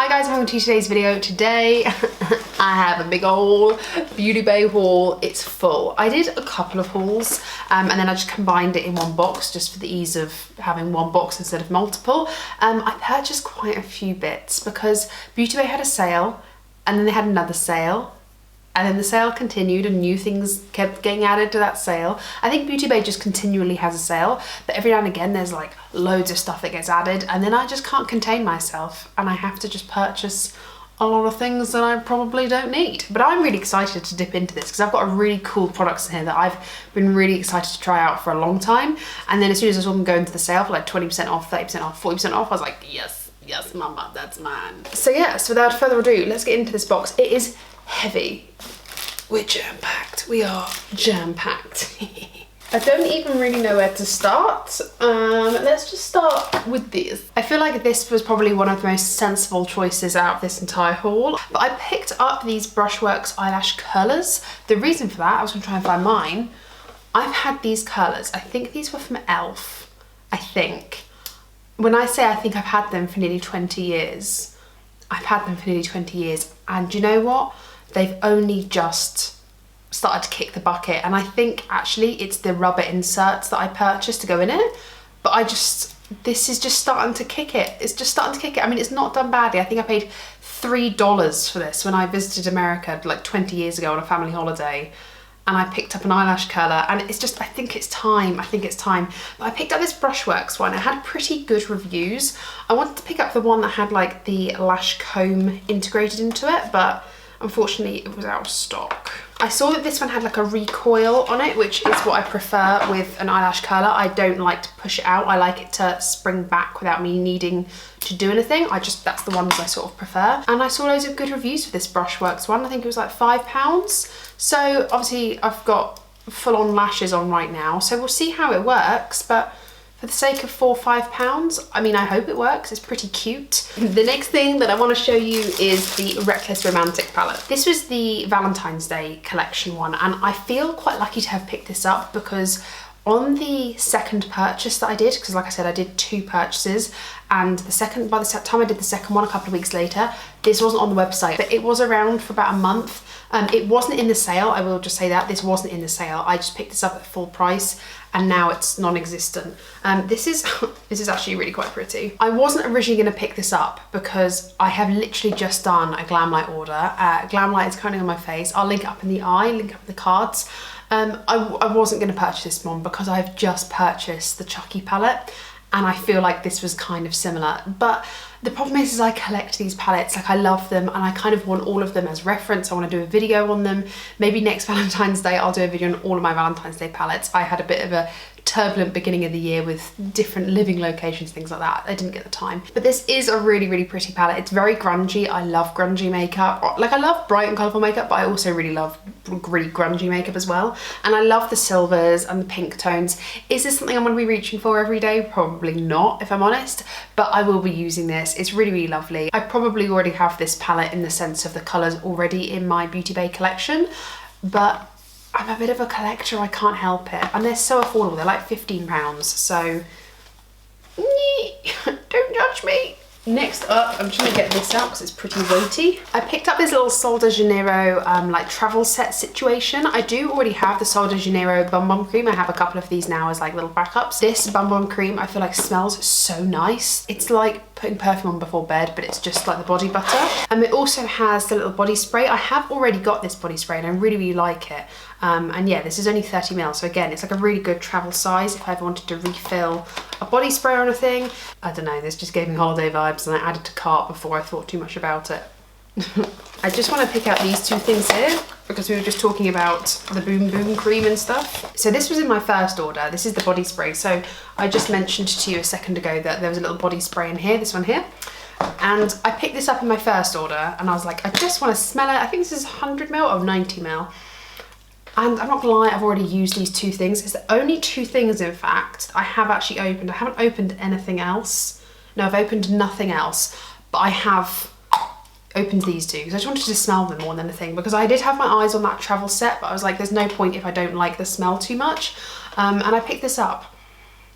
Hi guys, welcome to today's video. Today I have a big old Beautybay haul. It's full. I did a couple of hauls and then I just combined it in one box just for the ease of having one box instead of multiple. I purchased quite a few bits because Beautybay had a sale and then they had another sale. And then the sale continued and new things kept getting added to that sale. I think Beautybay just continually has a sale, but every now and again there's like loads of stuff that gets added and then I just can't contain myself and I have to just purchase a lot of things that I probably don't need. But I'm really excited to dip into this because I've got a really cool products in here that I've been really excited to try out for a long time. And then as soon as I saw them go into the sale for like 20% off, 30% off, 40% off, I was like, yes, mama, that's mine. So yeah, so without further ado, let's get into this box. It is heavy. We're jam-packed. We are jam-packed. I don't even really know where to start. Let's just start with these. I feel like this was probably one of the most sensible choices out of this entire haul. But I picked up these Brushworks eyelash curlers. The reason for that, I was gonna try and find mine. I've had these curlers. I think these were from e.l.f. I think. When I say I think I've had them for nearly 20 years, I've had them for nearly 20 years. And you know what? They've only just started to kick the bucket. And I think actually it's the rubber inserts that I purchased to go in it. But this is just starting to kick it. It's just starting to kick it. I mean, it's not done badly. I think I paid $3 for this when I visited America like 20 years ago on a family holiday. And I picked up an eyelash curler and it's just, I think it's time. But I picked up this Brushworks one. It had pretty good reviews. I wanted to pick up the one that had like the lash comb integrated into it, but unfortunately it was out of stock. I saw that this one had like a recoil on it, which is what I prefer with an eyelash curler. I don't like to push it out. I like it to spring back without me needing to do anything. That's the ones I sort of prefer. And I saw loads of good reviews for this Brushworks one. I think it was like £5. So obviously I've got full-on lashes on right now, so we'll see how it works. But for the sake of £4 or £5, I mean, I hope it works. It's pretty cute. The next thing that I want to show you is the Reckless Romantic palette. This was the Valentine's Day collection one, and I feel quite lucky to have picked this up because on the second purchase that I did, because like I said, I did 2 purchases, and by the time I did the second one a couple of weeks later, this wasn't on the website, but it was around for about a month. It wasn't in the sale, I will just say that. This wasn't in the sale. I just picked this up at full price and now it's non-existent. This is actually really quite pretty. I wasn't originally gonna pick this up because I have literally just done a Glamlite order. Glamlite is currently on my face. I'll link it up in the eye, link up in the cards. I wasn't gonna purchase this one because I've just purchased the Chucky palette and I feel like this was kind of similar. But the problem is I collect these palettes, like I love them and I kind of want all of them as reference. I want to do a video on them. Maybe next Valentine's Day I'll do a video on all of my Valentine's Day palettes. I had a bit of a turbulent beginning of the year with different living locations, things like that. I didn't get the time. But this is a really, really pretty palette. It's very grungy. I love grungy makeup. Like I love bright and colourful makeup, but I also really love really grungy makeup as well. And I love the silvers and the pink tones. Is this something I'm going to be reaching for every day? Probably not, if I'm honest, but I will be using this. It's really, really lovely. I probably already have this palette in the sense of the colours already in my Beautybay collection, but I'm a bit of a collector, I can't help it. And they're so affordable, they're like £15, so don't judge me. Next up, I'm just gonna get this out because it's pretty weighty. I picked up this little Sol de Janeiro like travel set situation. I do already have the Sol de Janeiro Bum Bum Cream. I have a couple of these now as like little backups. This Bum Bum Cream I feel like smells so nice. It's like putting perfume on before bed, but it's just like the body butter. And it also has the little body spray. I have already got this body spray and I really, really like it. And yeah, this is only 30ml, so again, it's like a really good travel size if I ever wanted to refill a body spray or anything. I don't know, this just gave me holiday vibes and I added to cart before I thought too much about it. I just want to pick out these 2 things here because we were just talking about the Boom Boom cream and stuff. So this was in my first order. This is the body spray. So I just mentioned to you a second ago that there was a little body spray in here, this one here. And I picked this up in my first order and I was like, I just want to smell it. I think this is 100ml or 90ml. And I'm not gonna lie, I've already used these 2 things. It's the only 2 things, in fact, I have actually opened. I haven't opened anything else. No, I've opened nothing else, but I have opened these 2 because I just wanted to smell them more than anything because I did have my eyes on that travel set, but I was like, there's no point if I don't like the smell too much. And I picked this up.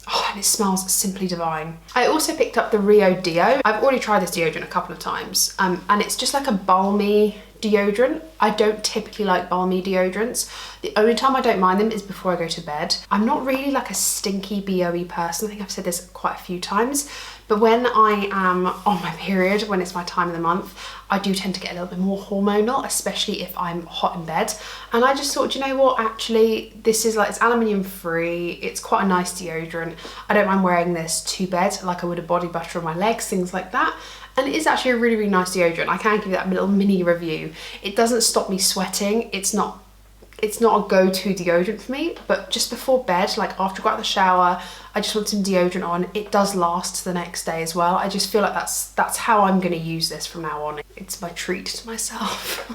Oh, and it smells simply divine. I also picked up the Rio Deo. I've already tried this deodorant a couple of times, and it's just like a balmy deodorant. I don't typically like balmy deodorants. The only time I don't mind them is before I go to bed. I'm not really like a stinky BOE person. I think I've said this quite a few times, but when I am on my period, when it's my time of the month, I do tend to get a little bit more hormonal, especially if I'm hot in bed. And I just thought, you know what, actually, this is like, it's aluminium free. It's quite a nice deodorant. I don't mind wearing this to bed like I would a body butter on my legs, things like that. And it is actually a really, really nice deodorant. I can give you that little mini review. It doesn't stop me sweating. It's not a go-to deodorant for me, but just before bed, like after I got out of the shower, I just want some deodorant on. It does last the next day as well. I just feel like that's how I'm gonna use this from now on. It's my treat to myself.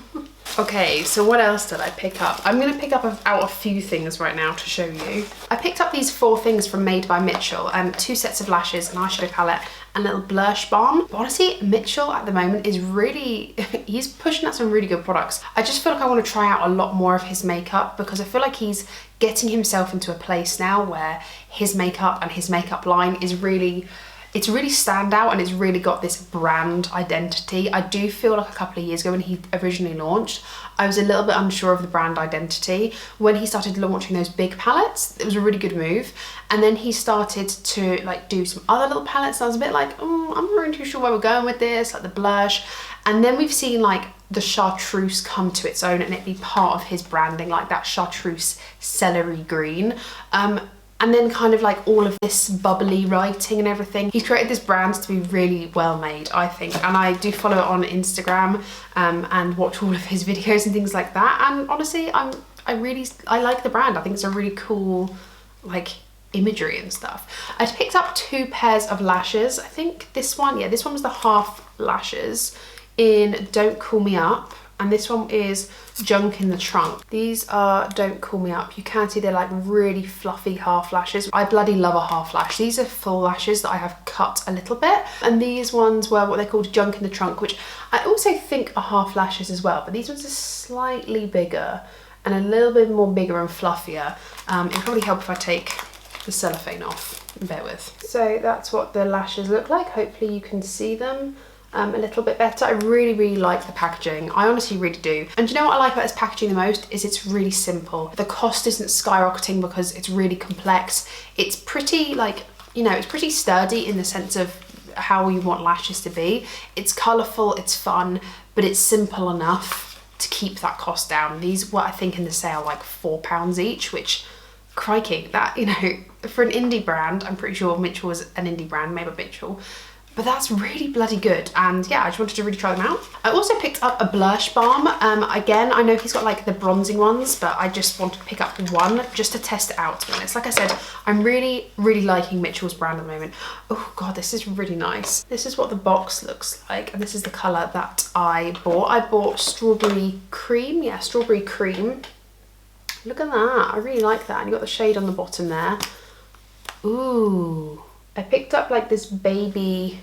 Okay, so what else did I pick up? I'm gonna pick up out a few things right now to show you. I picked up these 4 things from Made by Mitchell, 2 sets of lashes, an eyeshadow palette, and a little blush balm. But honestly, Mitchell at the moment is really, he's pushing out some really good products. I just feel like I want to try out a lot more of his makeup, because I feel like he's getting himself into a place now where his makeup and his makeup line is really, it's really standout, and it's really got this brand identity. I do feel like a couple of years ago when he originally launched, I was a little bit unsure of the brand identity. When he started launching those big palettes, it was a really good move. And then he started to like do some other little palettes, and I was a bit like, oh, I'm not really too sure where we're going with this, like the blush. And then we've seen like the chartreuse come to its own and it be part of his branding, like that chartreuse celery green. And then kind of like all of this bubbly writing and everything. He's created this brand to be really well made, I think. And I do follow it on Instagram and watch all of his videos and things like that. And honestly, I like the brand. I think it's a really cool like imagery and stuff. I picked up 2 pairs of lashes. I think this one was the half lashes in Don't Call Me Up. And this one is Junk in the Trunk. These are Don't Call Me Up. You can see they're like really fluffy half lashes. I bloody love a half lash. These are full lashes that I have cut a little bit. And these ones were what they called Junk in the Trunk, which I also think are half lashes as well. But these ones are slightly bigger and a little bit more bigger and fluffier. It'll probably help if I take the cellophane off. Bear with. So that's what the lashes look like. Hopefully you can see them a little bit better. I really, really like the packaging. I honestly really do. And do you know what I like about this packaging the most is it's really simple. The cost isn't skyrocketing because it's really complex. It's pretty like, you know, it's pretty sturdy in the sense of how you want lashes to be. It's colourful, it's fun, but it's simple enough to keep that cost down. These were, I think, in the sale like £4 each, which, crikey, that, you know, for an indie brand, I'm pretty sure Mitchell was an indie brand, maybe Mitchell, but that's really bloody good. And yeah, I just wanted to really try them out. I also picked up a blush balm. Again, I know he's got like the bronzing ones, but I just wanted to pick up one just to test it out, to be honest. Like I said, I'm really, really liking Mitchell's brand at the moment. Oh God, this is really nice. This is what the box looks like, and this is the color that I bought. I bought Strawberry Cream. Yeah, Strawberry Cream. Look at that, I really like that. And you got the shade on the bottom there. Ooh. I picked up like this baby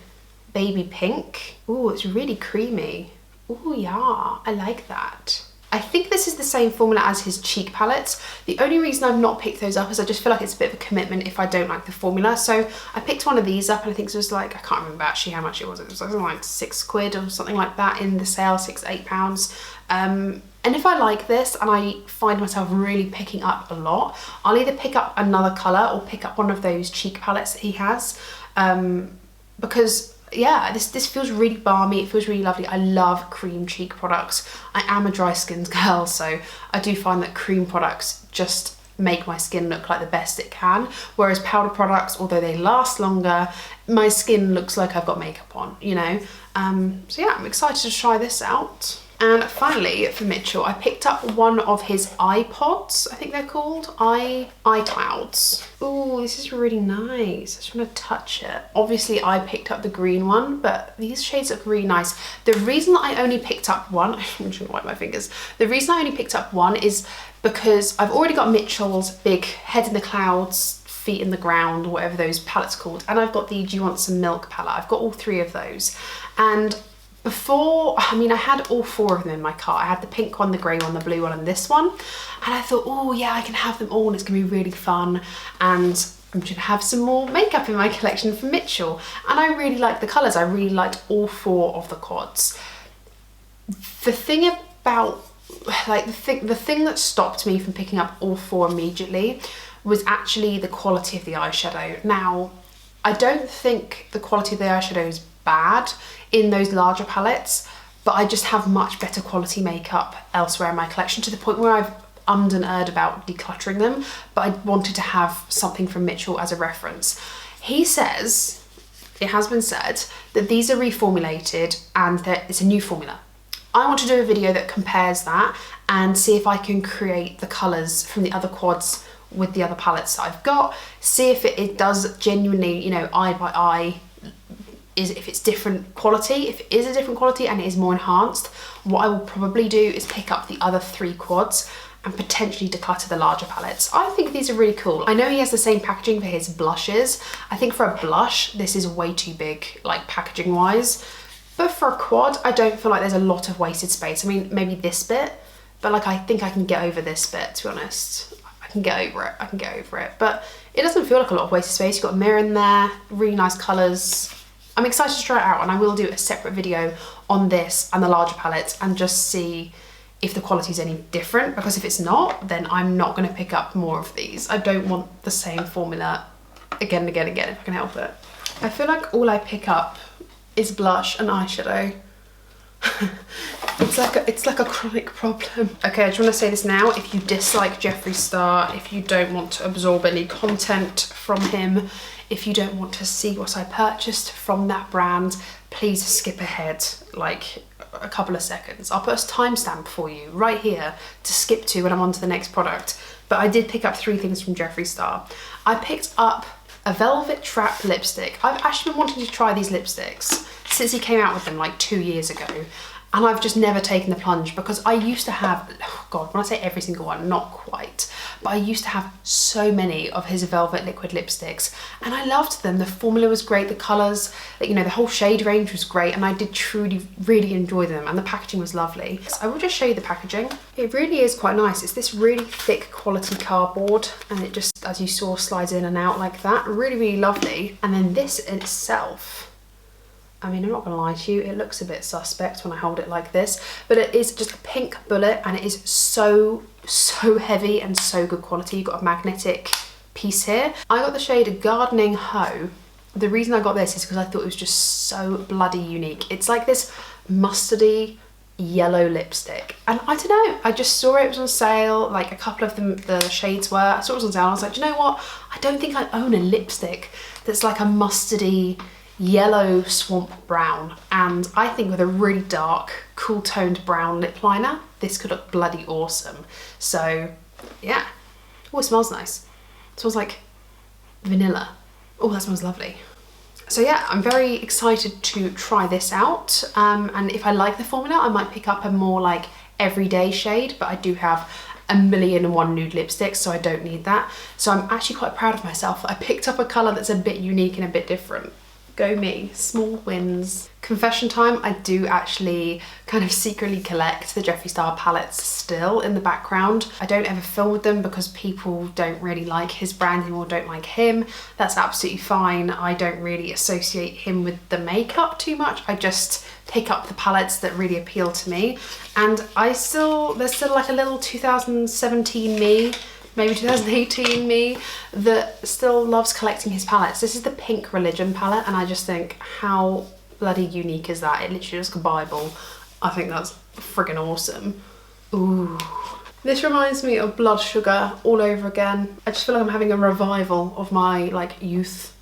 pink. Ooh, it's really creamy. Ooh, yeah, I like that. I think this is the same formula as his cheek palettes. The only reason I've not picked those up is I just feel like it's a bit of a commitment if I don't like the formula. So I picked one of these up and I think it was like, I can't remember actually how much it was. It was like £6 or something like that in the sale, £6-8. And if I like this and I find myself really picking up a lot, I'll either pick up another colour or pick up one of those cheek palettes that he has. Because yeah, this feels really balmy, it feels really lovely. I love cream cheek products. I am a dry skinned girl, so I do find that cream products just make my skin look like the best it can. Whereas powder products, although they last longer, my skin looks like I've got makeup on, you know? So yeah, I'm excited to try this out. And finally, for Mitchell, I picked up one of his iPods, I think they're called, iClouds. Ooh, this is really nice. I just want to touch it. Obviously, I picked up the green one, but these shades look really nice. The reason that I only picked up one, I'm just gonna wipe my fingers. The reason I only picked up one is because I've already got Mitchell's big head in the clouds, feet in the ground, whatever those palettes called, and I've got the Do You Want Some Milk palette. I've got all 3 of those. And before, I mean, I had all 4 of them in my cart. I had the pink one, the grey one, the blue one, and this one. And I thought, oh yeah, I can have them all and it's gonna be really fun. And I'm just gonna have some more makeup in my collection from Mitchell. And I really like the colours. I really liked all 4 of the quads. The thing about, like the thing that stopped me from picking up all 4 immediately was actually the quality of the eyeshadow. Now, I don't think the quality of the eyeshadow is bad in those larger palettes, but I just have much better quality makeup elsewhere in my collection, to the point where I've ummed and erred about decluttering them, but I wanted to have something from Mitchell as a reference. He says, it has been said, that these are reformulated and that it's a new formula. I want to do a video that compares that and see if I can create the colours from the other quads with the other palettes that I've got, see if it does genuinely, you know, eye by eye, if it's different quality. If it is a different quality and it is more enhanced, what I will probably do is pick up the other 3 quads and potentially declutter the larger palettes. I think these are really cool. I know he has the same packaging for his blushes. I think for a blush, this is way too big, like packaging wise. But for a quad, I don't feel like there's a lot of wasted space. I mean, maybe this bit, but like I think I can get over this bit, to be honest. I can get over it. But it doesn't feel like a lot of wasted space. You've got a mirror in there, really nice colours. I'm excited to try it out, and I will do a separate video on this and the larger palettes and just see if the quality is any different, because if it's not, then I'm not going to pick up more of these. I don't want the same formula again and again and again if I can help it. I feel like all I pick up is blush and eyeshadow. It's like a chronic problem. Okay, I just want to say this now. If you dislike Jeffree Star, if you don't want to absorb any content from him, if you don't want to see what I purchased from that brand, please skip ahead like a couple of seconds. I'll put a timestamp for you right here to skip to when I'm on to the next product. But I did pick up 3 things from Jeffree Star. I picked up a Velvet Trap lipstick. I've actually been wanting to try these lipsticks since he came out with them like 2 years ago. And I've just never taken the plunge, because I used to have, oh God, when I say every single one, not quite, but I used to have so many of his Velvet liquid lipsticks and I loved them. The formula was great, the colours, you know, the whole shade range was great, and I did truly really enjoy them, and the packaging was lovely. So I will just show you the packaging. It really is quite nice. It's this really thick quality cardboard, and it just, as you saw, slides in and out like that. Really, really lovely. And then this in itself, I mean, I'm not gonna lie to you, it looks a bit suspect when I hold it like this, but it is just a pink bullet, and it is so heavy and so good quality. You've got a magnetic piece here. I got the shade Gardening Hoe. The reason I got this is because I thought it was just so bloody unique. It's like this mustardy yellow lipstick, and I don't know, I just saw it was on sale, like a couple of them, the shades were, I saw it was on sale, I was like, do you know what, I don't think I own a lipstick that's like a mustardy yellow swamp brown, and I think with a really dark cool toned brown lip liner this could look bloody awesome. So yeah. Oh, it smells nice. It smells like vanilla. Oh, that smells lovely. So yeah, I'm very excited to try this out, and if I like the formula I might pick up a more like everyday shade, but I do have 1,000,001 nude lipsticks, so I don't need that. So I'm actually quite proud of myself that I picked up a colour that's a bit unique and a bit different. Go me, small wins. Confession time, I do actually kind of secretly collect the Jeffree Star palettes still in the background. I don't ever film with them because people don't really like his brand anymore, don't like him. That's absolutely fine. I don't really associate him with the makeup too much. I just pick up the palettes that really appeal to me. And there's still like a little 2017 me, maybe 2018 me, that still loves collecting his palettes. This is the Pink Religion palette, and I just think, how bloody unique is that? It literally looks like a Bible. I think that's friggin' awesome. Ooh. This reminds me of Blood Sugar all over again. I just feel like I'm having a revival of my like youth.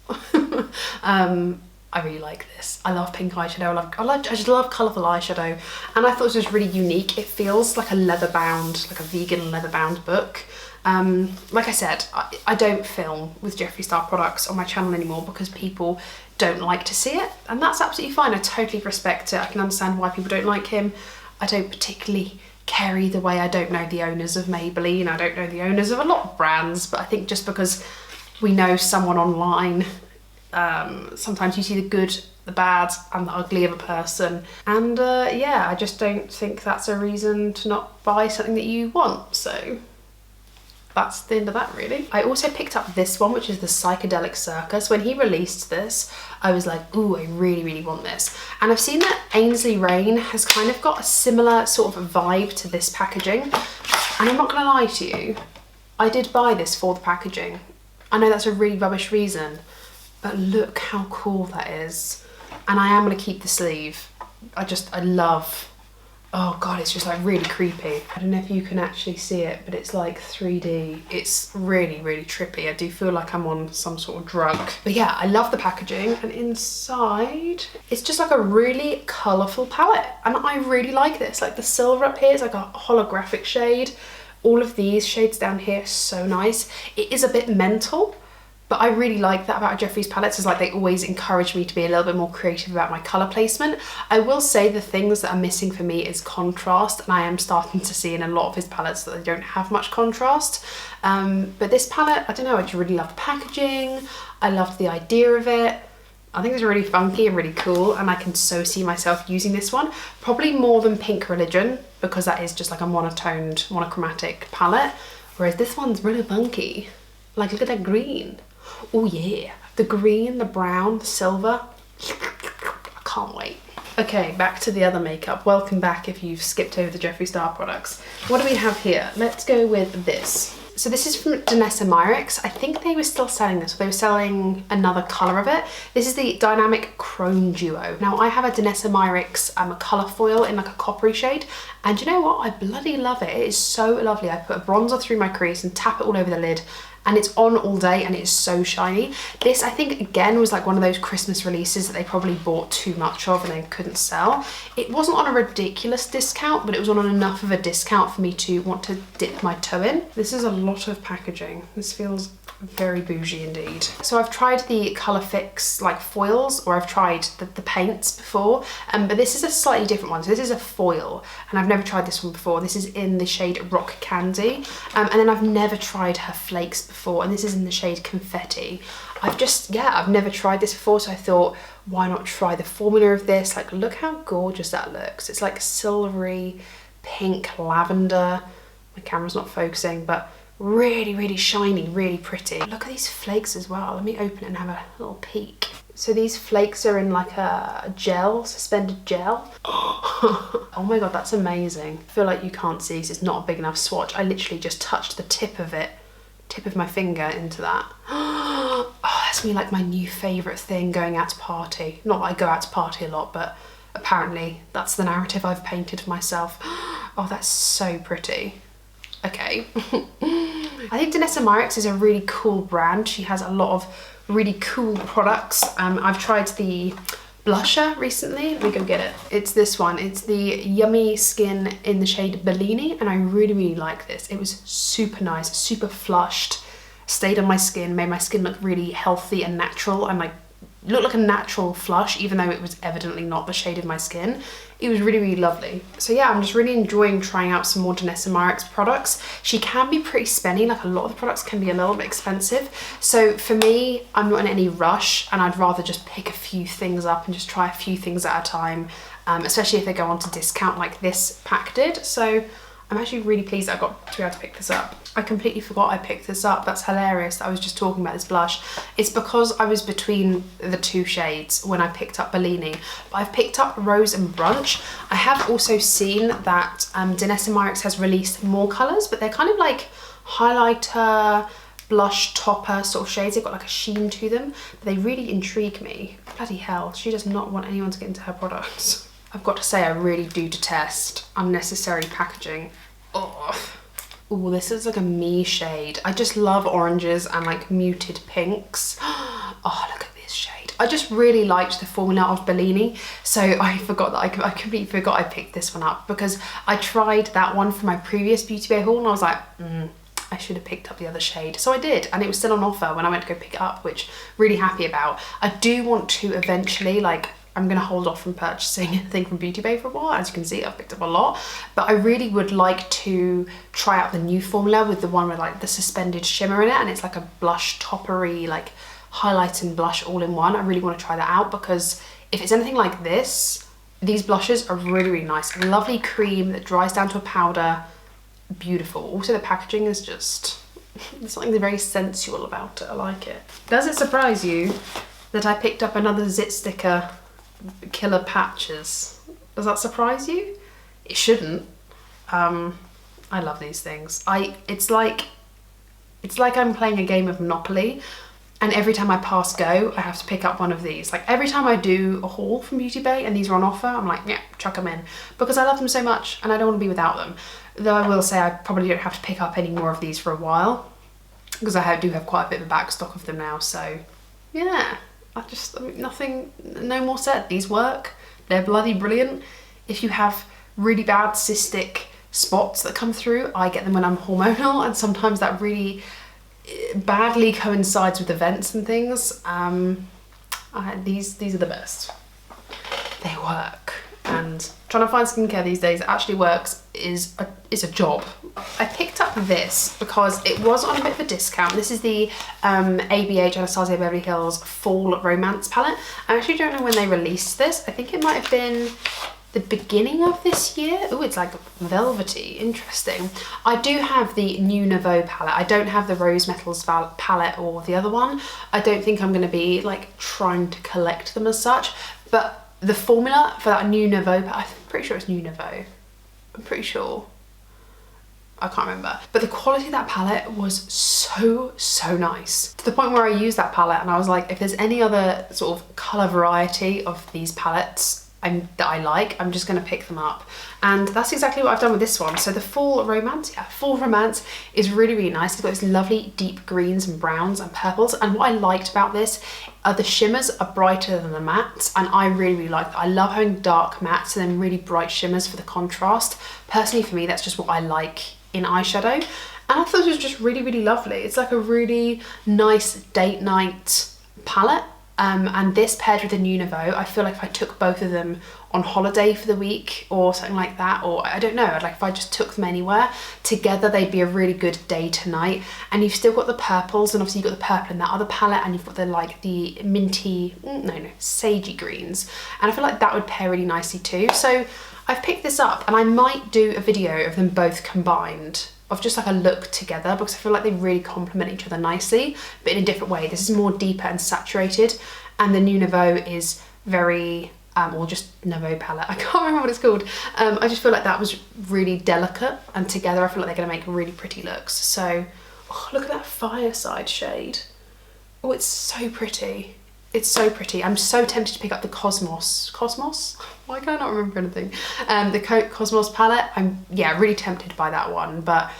I really like this. I love pink eyeshadow. I just love colourful eyeshadow, and I thought this was really unique. It feels like a leather bound, like a vegan leather bound book. Like I said, I don't film with Jeffree Star products on my channel anymore because people don't like to see it, and that's absolutely fine. I totally respect it. I can understand why people don't like him. I don't particularly care either way. I don't know the owners of Maybelline. I don't know the owners of a lot of brands, but I think just because we know someone online, sometimes you see the good, the bad and the ugly of a person, and yeah, I just don't think that's a reason to not buy something that you want. So that's the end of that really. I also picked up this one, which is the Psychedelic Circus. When he released this, I was like, ooh, I really, really want this. And I've seen that Ainsley Rain has kind of got a similar sort of vibe to this packaging. And I'm not gonna lie to you, I did buy this for the packaging. I know that's a really rubbish reason, but look how cool that is. And I am gonna keep the sleeve. I love, oh God, it's just like really creepy. I don't know if you can actually see it, but it's like 3D. It's really, really trippy. I do feel like I'm on some sort of drug. But yeah, I love the packaging. And inside, it's just like a really colourful palette. And I really like this. Like the silver up here is like a holographic shade. All of these shades down here are so nice. It is a bit mental, but I really like that about Jeffree's palettes, is like they always encourage me to be a little bit more creative about my colour placement. I will say the things that are missing for me is contrast, and I am starting to see in a lot of his palettes that they don't have much contrast. But this palette, I don't know, I just really love the packaging. I loved the idea of it. I think it's really funky and really cool, and I can so see myself using this one. Probably more than Pink Religion, because that is just like a monotoned, monochromatic palette. Whereas this one's really funky. Like, look at that green. Oh yeah, the green, the brown, the silver. I can't wait. Okay, back to the other makeup. Welcome back if you've skipped over the Jeffree Star products. What do we have here? Let's go with this. So this is from Danessa Myricks. I think they were still selling this, or they were selling another colour of it. This is the Dynamic Chrome Duo. Now I have a Danessa Myricks colour foil in like a coppery shade, and you know what? I bloody love it. It is so lovely. I put a bronzer through my crease and tap it all over the lid, and it's on all day and it's so shiny. This, I think, again, was like one of those Christmas releases that they probably bought too much of and then couldn't sell. It wasn't on a ridiculous discount, but it was on enough of a discount for me to want to dip my toe in. This is a lot of packaging. This feels very bougie indeed. So I've tried the Colour Fix like foils, or I've tried the paints before, but this is a slightly different one. So this is a foil, and I've never tried this one before. This is in the shade Rock Candy, and then I've never tried her flakes before, and this is in the shade Confetti. I've never tried this before, so I thought, why not try the formula of this? Like, look how gorgeous that looks. It's like silvery pink lavender. My camera's not focusing, but really, really shiny, really pretty. Look at these flakes as well. Let me open it and have a little peek. So these flakes are in like a gel, suspended gel. Oh my God, that's amazing. I feel like you can't see because it's not a big enough swatch. I literally just touched the tip of my finger into that. Oh, that's me like my new favourite thing, going out to party. Not that I go out to party a lot, but apparently that's the narrative I've painted for myself. Oh, that's so pretty. Okay. I think Danessa Myricks is a really cool brand. She has a lot of really cool products. I've tried the blusher recently. Let me go get it. It's this one. It's the Yummy Skin in the shade Bellini, and I really, really like this. It was super nice, super flushed, stayed on my skin, made my skin look really healthy and natural, and like looked like a natural flush, even though it was evidently not the shade of my skin. It was really, really lovely. So yeah, I'm just really enjoying trying out some more Danessa Myricks products. She can be pretty spenny, like a lot of the products can be a little bit expensive. So for me, I'm not in any rush, and I'd rather just pick a few things up and just try a few things at a time, especially if they go on to discount like this pack did. So I'm actually really pleased that I got to be able to pick this up. I completely forgot I picked this up. That's hilarious that I was just talking about this blush. It's because I was between the two shades when I picked up Bellini. But I've picked up Rose and Brunch. I have also seen that Danessa Myricks has released more colours, but they're kind of like highlighter, blush topper sort of shades. They've got like a sheen to them, but they really intrigue me. Bloody hell, she does not want anyone to get into her products. I've got to say, I really do detest unnecessary packaging. Oh, this is like a me shade. I just love oranges and like muted pinks. Oh, look at this shade. I just really liked the formula of Bellini, so I forgot that I completely forgot I picked this one up, because I tried that one for my previous Beautybay haul and I was like, I should have picked up the other shade. So I did, and it was still on offer when I went to go pick it up, which really happy about. I do want to eventually, like, I'm gonna hold off from purchasing anything from Beautybay for a while. As you can see, I've picked up a lot, but I really would like to try out the new formula with the one with like the suspended shimmer in it, and it's like a blush toppery, like highlight and blush all in one. I really want to try that out, because if it's anything like this, these blushes are really, really nice. Lovely cream that dries down to a powder, beautiful. Also the packaging is just, There's something very sensual about it. I like it. Does it surprise you that I picked up another zit sticker killer patches? Does that surprise you? It shouldn't. I love these things. It's like I'm playing a game of Monopoly, and every time I pass go, I have to pick up one of these. Like every time I do a haul from Beautybay and these are on offer, I'm like, yeah, chuck them in, because I love them so much and I don't want to be without them. Though I will say I probably don't have to pick up any more of these for a while, because I do have quite a bit of a back stock of them now. So yeah, no more said. These work. They're bloody brilliant. If you have really bad cystic spots that come through, I get them when I'm hormonal, and sometimes that really badly coincides with events and things. These are the best. They work, and trying to find skincare these days that actually works is a job. I picked up this because it was on a bit of a discount. This is the ABH Anastasia Beverly Hills Fall Romance palette. I actually don't know when they released this. I think it might have been the beginning of this year. Oh, it's like velvety, interesting. I do have the New Nouveau palette. I don't have the Rose Metals palette or the other one. I don't think I'm going to be like trying to collect them as such, but the formula for that New Nouveau, I'm pretty sure it's New Nouveau. I'm pretty sure. I can't remember. But the quality of that palette was so nice. To the point where I used that palette and I was like, if there's any other sort of colour variety of these palettes that I like, I'm just going to pick them up. And that's exactly what I've done with this one. So the Fall Romance, Fall Romance is really nice. It's got these lovely deep greens and browns and purples. And what I liked about this are the shimmers are brighter than the mattes, and I really like that. I love having dark mattes and then really bright shimmers for the contrast. Personally, for me, that's just what I like in eyeshadow. And I thought it was just really lovely. It's like a really nice date night palette. And this paired with the New Nouveau, I feel like if I took both of them on holiday for the week or something like that, or I don't know, like if I just took them anywhere together, they'd be a really good day to night. And you've still got the purples, and obviously you've got the purple in that other palette, and you've got the minty, sagey greens, and I feel like that would pair really nicely too. So I've picked this up, and I might do a video of them both combined, of just like a look together, because I feel like they really complement each other nicely, but in a different way. This is more deeper and saturated, and the New Nouveau is very, or just Nouveau palette, I can't remember what it's called. I just feel like that was really delicate, and together I feel like they're gonna make really pretty looks. So, oh, look at that Fireside shade. Oh, it's so pretty. It's so pretty. I'm so tempted to pick up the Cosmos. Why can I not remember anything? The Cosmos palette. I'm really tempted by that one, but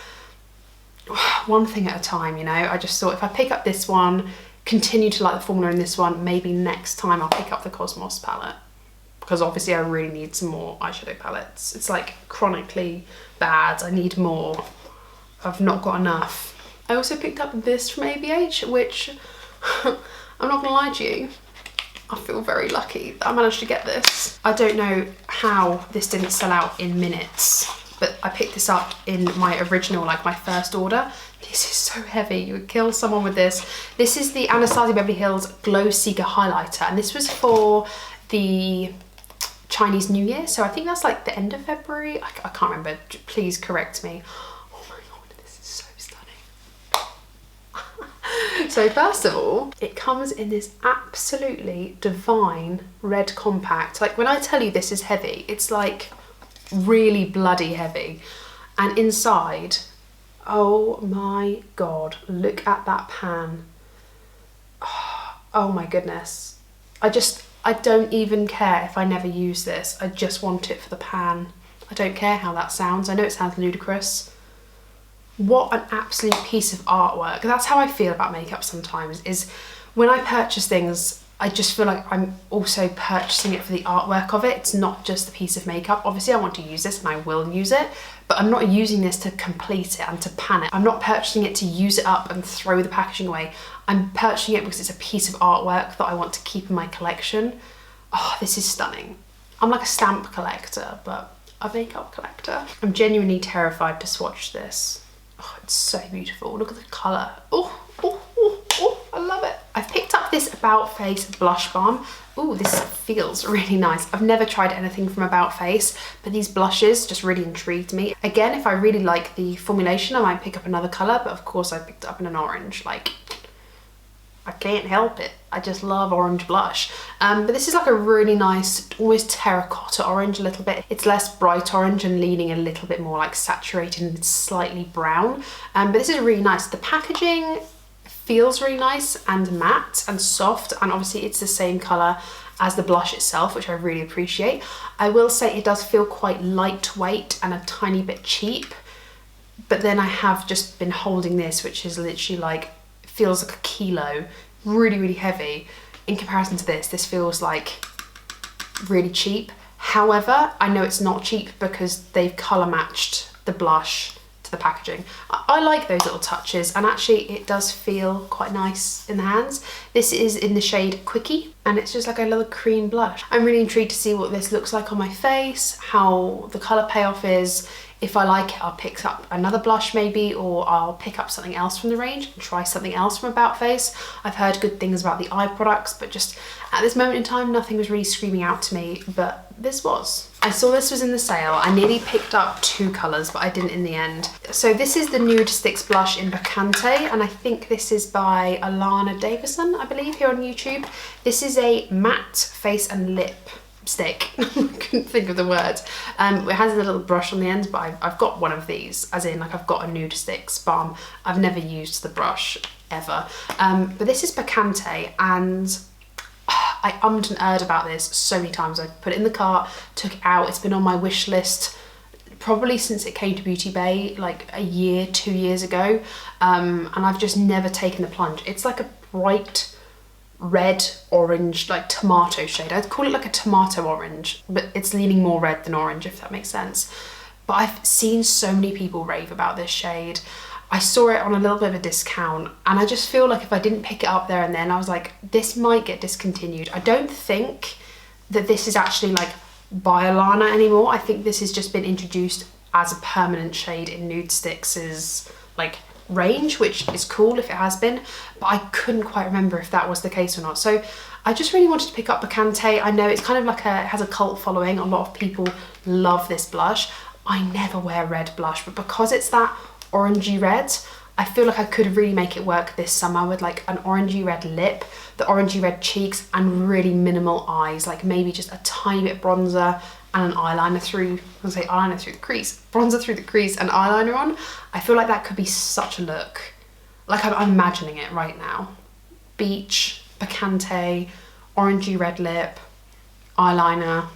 one thing at a time, you know. I just thought if I pick up this one, continue to like the formula in this one, maybe next time I'll pick up the Cosmos palette, because obviously I really need some more eyeshadow palettes. It's like chronically bad. I need more. I've not got enough. I also picked up this from ABH, which I'm not gonna lie to you, I feel very lucky that I managed to get this. I don't know how this didn't sell out in minutes, but I picked this up in my original, like my first order. This is so heavy, you would kill someone with this. This is the Anastasia Beverly Hills Glow Seeker Highlighter, and this was for the Chinese New Year, so I think that's like the end of February. I can't remember, please correct me. Oh my god, this is so stunning. So first of all, it comes in this absolutely divine red compact. Like when I tell you this is heavy, it's like really bloody heavy. And inside, oh my god, look at that pan. Oh my goodness. I don't even care if I never use this. I just want it for the pan. I don't care how that sounds. I know it sounds ludicrous. What an absolute piece of artwork. That's how I feel about makeup sometimes, is when I purchase things, I just feel like I'm also purchasing it for the artwork of it. It's not just a piece of makeup. Obviously I want to use this and I will use it, but I'm not using this to complete it and to pan it. I'm not purchasing it to use it up and throw the packaging away. I'm purchasing it because it's a piece of artwork that I want to keep in my collection. Oh, this is stunning. I'm like a stamp collector, but a makeup collector. I'm genuinely terrified to swatch this. Oh, it's so beautiful. Look at the colour. Oh, I love it. I've picked up this About Face Blush Balm. Ooh, this feels really nice. I've never tried anything from About Face, but these blushes just really intrigued me. Again, if I really like the formulation, I might pick up another colour, but of course I picked it up in an orange. Like, I can't help it. I just love orange blush. But this is like a really nice, almost terracotta orange a little bit. It's less bright orange and leaning a little bit more like saturated and slightly brown. But this is really nice. The packaging feels really nice and matte and soft, and obviously it's the same colour as the blush itself, which I really appreciate. I will say it does feel quite lightweight and a tiny bit cheap, but then I have just been holding this, which is literally like, feels like a kilo, really, really heavy. In comparison to this feels like really cheap. However, I know it's not cheap because they've colour matched the blush to the packaging. I like those little touches, and actually it does feel quite nice in the hands. This is in the shade Quickie, and it's just like a little cream blush. I'm really intrigued to see what this looks like on my face, how the colour payoff is. If I like it, I'll pick up another blush maybe, or I'll pick up something else from the range and try something else from About Face. I've heard good things about the eye products, but just at this moment in time, nothing was really screaming out to me, but this was. I saw this was in the sale. I nearly picked up 2 colours, but I didn't in the end. So this is the Nude Sticks blush in Bacante, and I think this is by Alana Davison, I believe, here on YouTube. This is a matte face and lip stick. I couldn't think of the word. It has a little brush on the end, but I've got one of these, as in like I've got a Nude Sticks balm. I've never used the brush ever. But this is Bacante, and I ummed and erred about this so many times. I put it in the cart, took it out. It's been on my wish list probably since it came to Beautybay like a year, 2 years ago. And I've just never taken the plunge. It's like a bright red orange, like tomato shade. I'd call it like a tomato orange, but it's leaning more red than orange, if that makes sense. But I've seen so many people rave about this shade. I saw it on a little bit of a discount, and I just feel like if I didn't pick it up there and then, I was like, this might get discontinued. I don't think that this is actually like by Alana anymore. I think this has just been introduced as a permanent shade in Nude Sticks's like range, which is cool if it has been, but I couldn't quite remember if that was the case or not. So I just really wanted to pick up Bacante. I know it's kind of like it has a cult following. A lot of people love this blush. I never wear red blush, but because it's that orangey red, I feel like I could really make it work this summer with like an orangey red lip, the orangey red cheeks, and really minimal eyes, like maybe just a tiny bit bronzer and an eyeliner through, I was gonna say eyeliner through the crease, bronzer through the crease and eyeliner on. I feel like that could be such a look. Like I'm imagining it right now. Beach, Bacante, orangey red lip, eyeliner.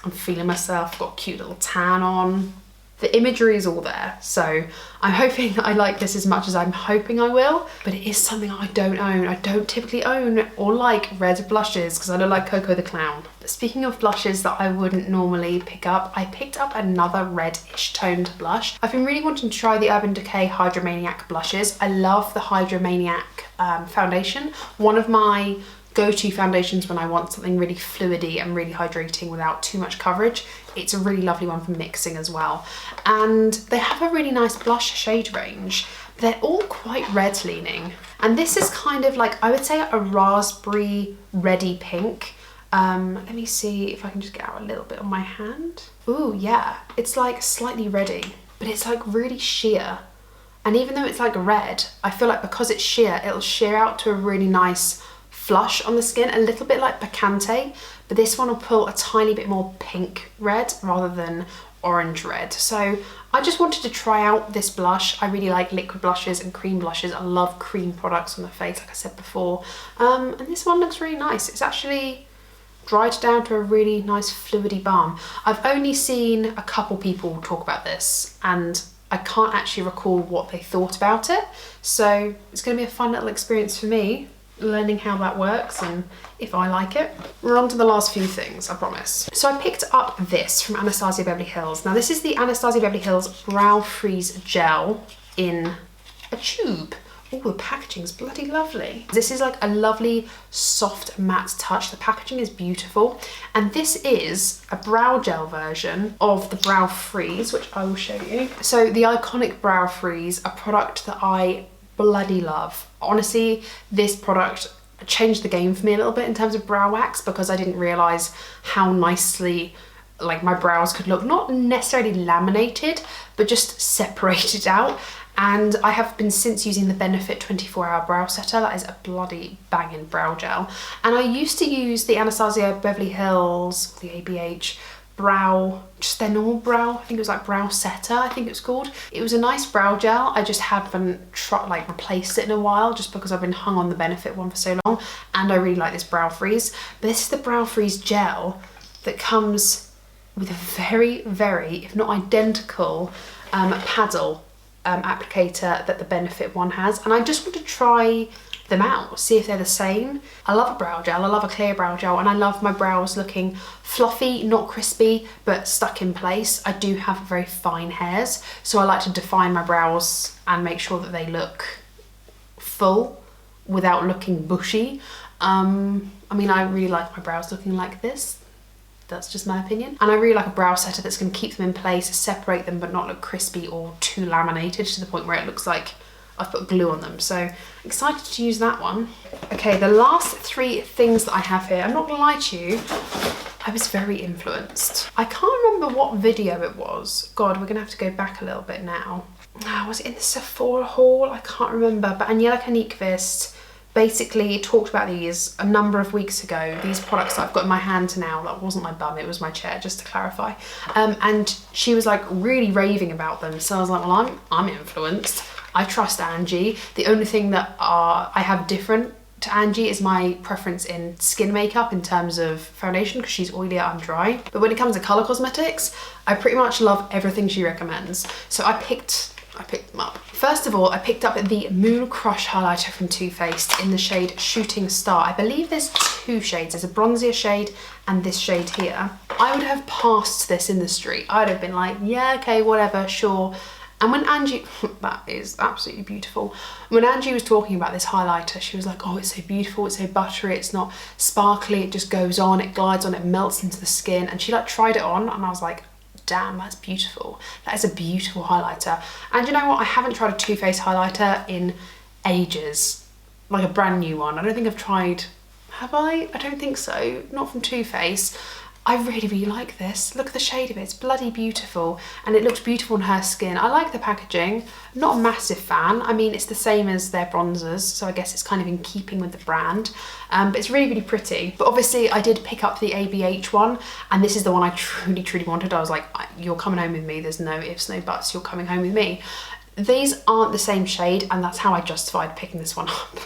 I'm feeling myself, got a cute little tan on. The imagery is all there, so I'm hoping I like this as much as I'm hoping I will, but it is something I don't own. I don't typically own or like red blushes because I don't like Coco the Clown. But speaking of blushes that I wouldn't normally pick up, I picked up another reddish toned blush. I've been really wanting to try the Urban Decay Hydromaniac blushes. I love the Hydromaniac foundation. One of my go-to foundations when I want something really fluidy and really hydrating without too much coverage. It's a really lovely one for mixing as well. And they have a really nice blush shade range. They're all quite red leaning. And this is kind of like, I would say a raspberry reddy pink. Let me see if I can just get out a little bit on my hand. Ooh, yeah, it's like slightly reddy, but it's like really sheer. And even though it's like red, I feel like because it's sheer, it'll sheer out to a really nice flush on the skin, a little bit like Bacante, but this one will pull a tiny bit more pink red rather than orange red. So I just wanted to try out this blush. I really like liquid blushes and cream blushes. I love cream products on the face, like I said before. And this one looks really nice. It's actually dried down to a really nice fluidy balm. I've only seen a couple people talk about this, and I can't actually recall what they thought about it. So it's gonna be a fun little experience for me, learning how that works and if I like it. We're on to the last few things, I promise. So I picked up this from Anastasia Beverly Hills. Now this is the Anastasia Beverly Hills Brow Freeze Gel in a tube. Oh, the packaging's bloody lovely. This is like a lovely soft matte touch. The packaging is beautiful. And this is a brow gel version of the Brow Freeze, which I will show you. So the iconic Brow Freeze, a product that I bloody love. Honestly, this product changed the game for me a little bit in terms of brow wax, because I didn't realise how nicely like my brows could look, not necessarily laminated, but just separated out. And I have been since using the Benefit 24-hour brow setter. That is a bloody banging brow gel. And I used to use the Anastasia Beverly Hills, the ABH brow, just their normal brow, I think it was like brow setter, I think it was called. It was a nice brow gel. I just haven't replaced it in a while, just because I've been hung on the Benefit one for so long, and I really like this brow freeze. But this is the brow freeze gel that comes with a very, very, if not identical, paddle applicator that the Benefit one has, and I just want to try them out, see if they're the same. I love a brow gel, I love a clear brow gel, and I love my brows looking fluffy, not crispy, but stuck in place. I do have very fine hairs, so I like to define my brows and make sure that they look full without looking bushy. I mean, I really like my brows looking like this. That's just my opinion. And I really like a brow setter that's going to keep them in place, separate them, but not look crispy or too laminated to the point where it looks like I've put glue on them. So excited to use that one. Okay, the last 3 things that I have here, I'm not gonna lie to you, I was very influenced. I can't remember what video it was. God, we're gonna have to go back a little bit now. Was it in the Sephora haul? I can't remember, but Aniela Kanikvist basically talked about these a number of weeks ago, these products that I've got in my hand now. That wasn't my bum, it was my chair, just to clarify. And she was like really raving about them. So I was like, well, I'm influenced. I trust Angie. The only thing that I have different to Angie is my preference in skin makeup in terms of foundation, because she's oily and dry. But when it comes to colour cosmetics, I pretty much love everything she recommends. So I picked them up. First of all, I picked up the Moon Crush highlighter from Too Faced in the shade Shooting Star. I believe there's 2 shades. There's a bronzier shade and this shade here. I would have passed this in the street. I'd have been like, yeah, okay, whatever, sure. And when Angie, that is absolutely beautiful. When Angie was talking about this highlighter, she was like, oh, it's so beautiful, it's so buttery, it's not sparkly, it just goes on, it glides on, it melts into the skin. And she like tried it on and I was like, damn, that's beautiful. That is a beautiful highlighter. And you know what? I haven't tried a Too Faced highlighter in ages, like a brand new one. I don't think I've tried, have I? I don't think so, not from Too Faced. I really, really like this. Look at the shade of it, it's bloody beautiful. And it looks beautiful on her skin. I like the packaging, not a massive fan. I mean, it's the same as their bronzers, so I guess it's kind of in keeping with the brand. But it's really, really pretty. But obviously I did pick up the ABH one, and this is the one I truly, truly wanted. I was like, you're coming home with me, there's no ifs, no buts, you're coming home with me. These aren't the same shade, and that's how I justified picking this one up.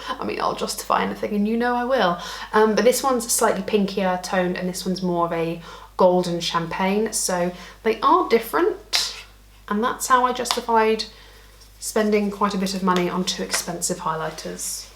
I mean, I'll justify anything and you know I will. But this one's slightly pinkier toned and this one's more of a golden champagne. So they are different, and that's how I justified spending quite a bit of money on 2 expensive highlighters.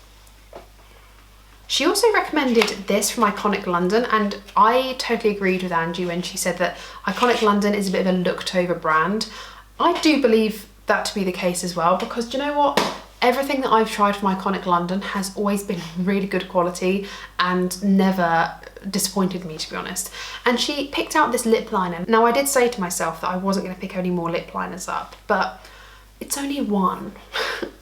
She also recommended this from Iconic London, and I totally agreed with Angie when she said that Iconic London is a bit of a looked over brand. I do believe that to be the case as well, because do you know what? Everything that I've tried from Iconic London has always been really good quality and never disappointed me, to be honest. And she picked out this lip liner. Now I did say to myself that I wasn't going to pick any more lip liners up, but it's only one.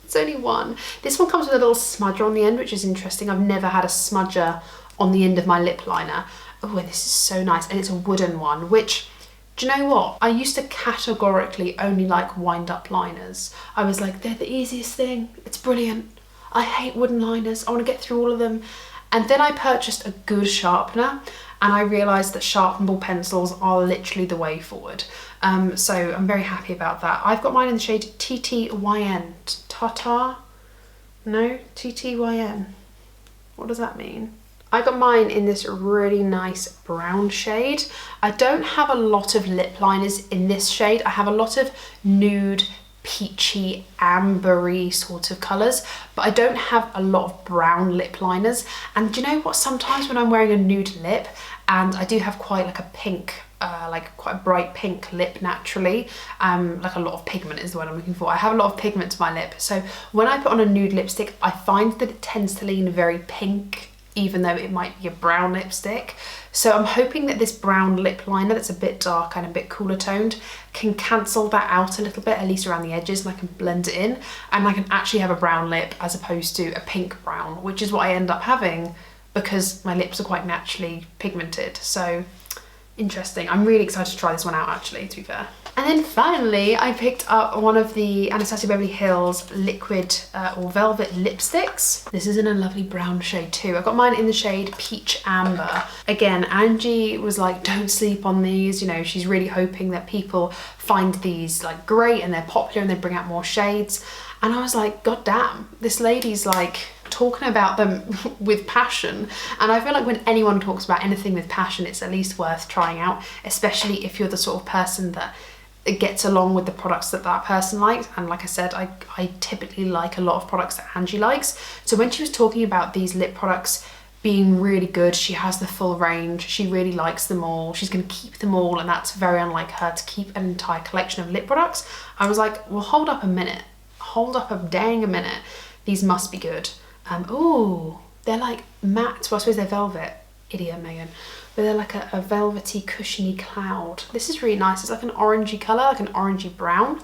It's only one. This one comes with a little smudger on the end, which is interesting. I've never had a smudger on the end of my lip liner. Oh, and this is so nice. And it's a wooden one, which, do you know what? I used to categorically only like wind up liners. I was like, they're the easiest thing. It's brilliant. I hate wooden liners. I want to get through all of them. And then I purchased a good sharpener, and I realised that sharpenable pencils are literally the way forward. So I'm very happy about that. I've got mine in the shade TTYN. Tata? No? TTYN. What does that mean? I got mine in this really nice brown shade. I don't have a lot of lip liners in this shade. I have a lot of nude, peachy, ambery sort of colours, but I don't have a lot of brown lip liners. And do you know what? Sometimes when I'm wearing a nude lip, and I do have quite like a pink, like quite a bright pink lip naturally, like a lot of pigment is the word I'm looking for. I have a lot of pigment to my lip. So when I put on a nude lipstick, I find that it tends to lean very pink even though it might be a brown lipstick. So I'm hoping that this brown lip liner that's a bit darker and a bit cooler toned can cancel that out a little bit, at least around the edges, and I can blend it in, and I can actually have a brown lip as opposed to a pink brown, which is what I end up having because my lips are quite naturally pigmented. So interesting. I'm really excited to try this one out, actually, to be fair. And then finally, I picked up one of the Anastasia Beverly Hills liquid or velvet lipsticks. This is in a lovely brown shade too. I got mine in the shade Peach Amber. Again, Angie was like, don't sleep on these. You know, she's really hoping that people find these like great and they're popular and they bring out more shades. And I was like, God damn, this lady's like talking about them with passion. And I feel like when anyone talks about anything with passion, it's at least worth trying out, especially if you're the sort of person that gets along with the products that that person likes. And like I said, I typically like a lot of products that Angie likes. So when she was talking about these lip products being really good, she has the full range, she really likes them all, she's going to keep them all, and that's very unlike her to keep an entire collection of lip products. I was like, well, hold up a minute, hold up a dang a minute, these must be good. Oh, they're like matte, well I suppose they're velvet, idiot Megan, but they're like a velvety cushiony cloud. This is really nice. It's like an orangey colour, like an orangey brown.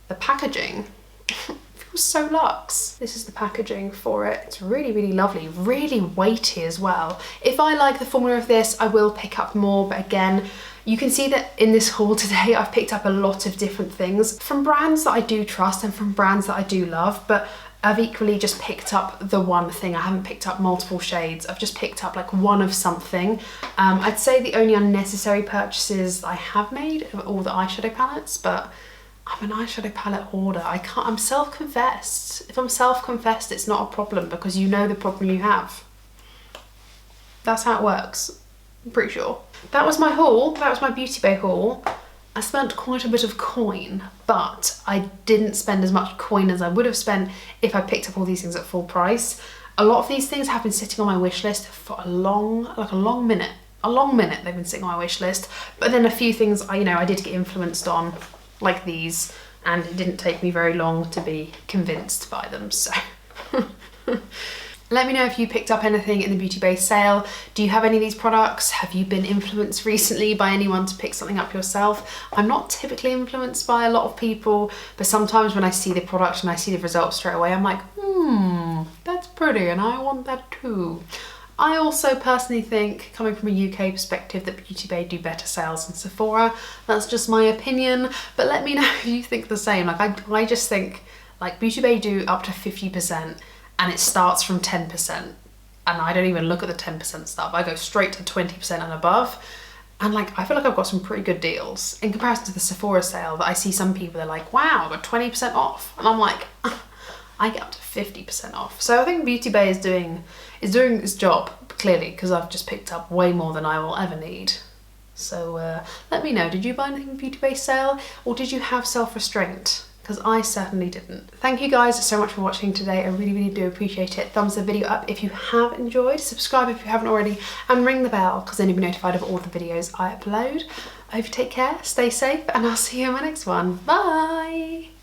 The packaging feels so luxe. This is the packaging for it. It's really, really lovely, really weighty as well. If I like the formula of this, I will pick up more, but again, you can see that in this haul today, I've picked up a lot of different things from brands that I do trust and from brands that I do love, but I've equally just picked up the one thing. I haven't picked up multiple shades. I've just picked up like one of something. I'd say the only unnecessary purchases I have made are all the eyeshadow palettes, but I'm an eyeshadow palette hoarder. I'm self-confessed. If I'm self-confessed, it's not a problem because you know the problem you have. That's how it works, I'm pretty sure. That was my haul. That was my Beautybay haul. I spent quite a bit of coin, but I didn't spend as much coin as I would have spent if I picked up all these things at full price. A lot of these things have been sitting on my wish list for a long minute. A long minute they've been sitting on my wish list, but then a few things I did get influenced on, like these, and it didn't take me very long to be convinced by them, so. Let me know if you picked up anything in the Beautybay sale. Do you have any of these products? Have you been influenced recently by anyone to pick something up yourself? I'm not typically influenced by a lot of people, but sometimes when I see the product and I see the results straight away, I'm like, that's pretty and I want that too. I also personally think, coming from a UK perspective, that Beautybay do better sales than Sephora. That's just my opinion, but let me know if you think the same. Like I just think like Beautybay do up to 50%. And it starts from 10%. And I don't even look at the 10% stuff. I go straight to 20% and above. And like, I feel like I've got some pretty good deals in comparison to the Sephora sale that I see some people, they're like, wow, I got 20% off. And I'm like, I get up to 50% off. So I think Beautybay is doing its job, clearly, because I've just picked up way more than I will ever need. So let me know, did you buy anything from Beautybay sale, or did you have self-restraint? Because I certainly didn't. Thank you guys so much for watching today. I really, really do appreciate it. Thumbs the video up if you have enjoyed, subscribe if you haven't already, and ring the bell because then you'll be notified of all the videos I upload. I hope you take care, stay safe, and I'll see you in my next one. Bye!